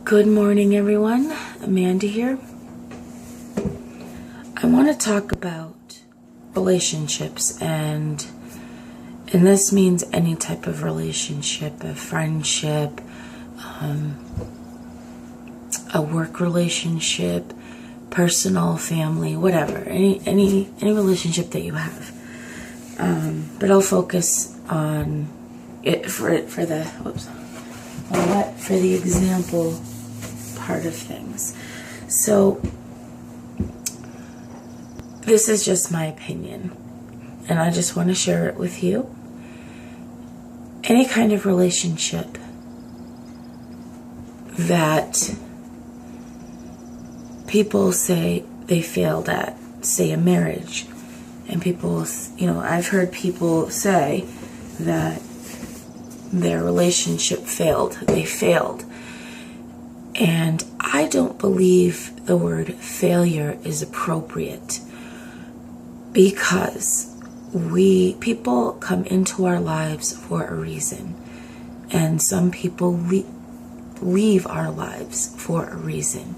Good morning, everyone. Amanda here. I want to talk about relationships, and this means any type of relationship, a friendship, a work relationship, personal, family, whatever, any relationship that you have. But I'll focus on it for the example part of things. So this is just my opinion, and I just want to share it with you. Any kind of relationship that people say they failed at, say a marriage, and people, I've heard people say that their relationship failed, they failed. And I don't believe the word failure is appropriate, because people come into our lives for a reason, and some people leave our lives for a reason.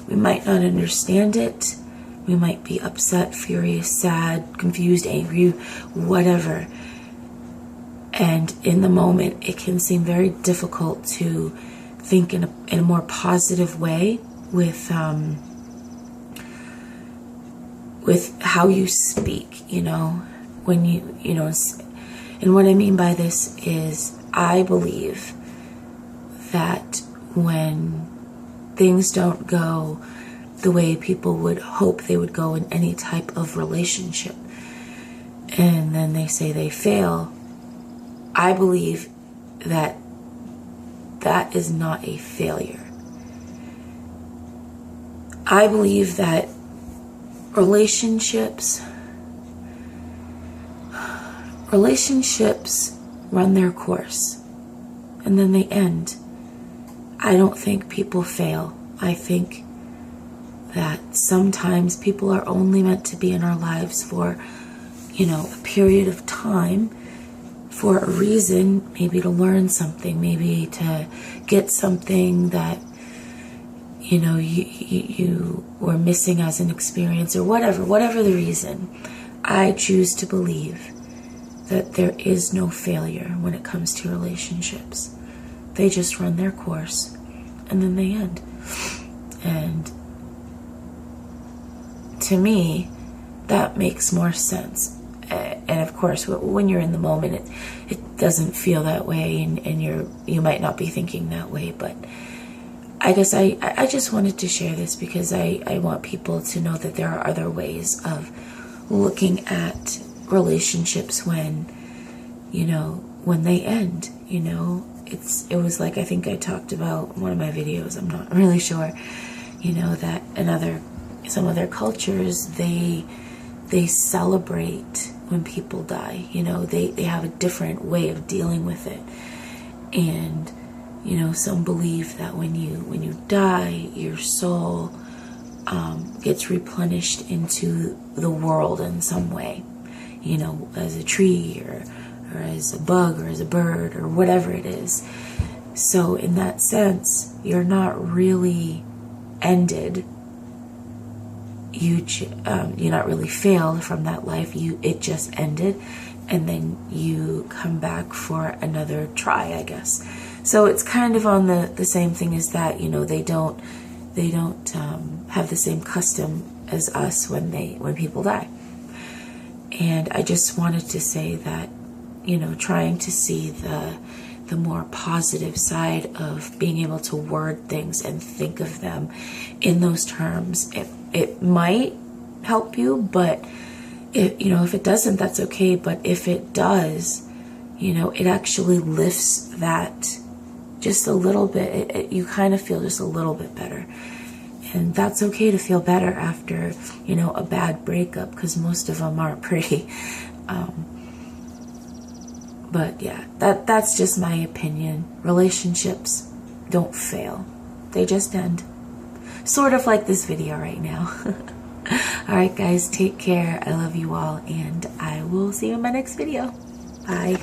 We might not understand it. We might be upset, furious, sad, confused, angry, whatever. And in the moment, it can seem very difficult to think in a more positive way with how you speak, when and what I mean by this is, I believe that when things don't go the way people would hope they would go in any type of relationship, and then they say they fail, I believe that that is not a failure. I believe that relationships run their course and then they end. I don't think people fail. I think that sometimes people are only meant to be in our lives for, a period of time, for a reason, maybe to learn something, maybe to get something that, you were missing as an experience, or whatever the reason. I choose to believe that there is no failure when it comes to relationships. They just run their course and then they end. And to me, that makes more sense. And of course, when you're in the moment, it doesn't feel that way, and you might not be thinking that way. But I guess I just wanted to share this because I want people to know that there are other ways of looking at relationships when they end. It was like, I think I talked about in one of my videos, I'm not really sure, that some other cultures, they celebrate when people die. They have a different way of dealing with it. And some believe that when you die, your soul gets replenished into the world in some way, as a tree or as a bug or as a bird or whatever it is. So in that sense, you're not really ended. You're not really failed from that life. It just ended, and then you come back for another try, I guess. So it's kind of on the same thing as that. They don't have the same custom as us when people die. And I just wanted to say that, trying to see the more positive side of being able to word things and think of them in those terms, it might help you, but if it doesn't, that's okay. But if it does, it actually lifts that just a little bit. You kind of feel just a little bit better. And that's okay to feel better after, a bad breakup, because most of them aren't pretty. But yeah, that's just my opinion. Relationships don't fail. They just end. Sort of like this video right now. Alright guys, take care. I love you all, and I will see you in my next video. Bye.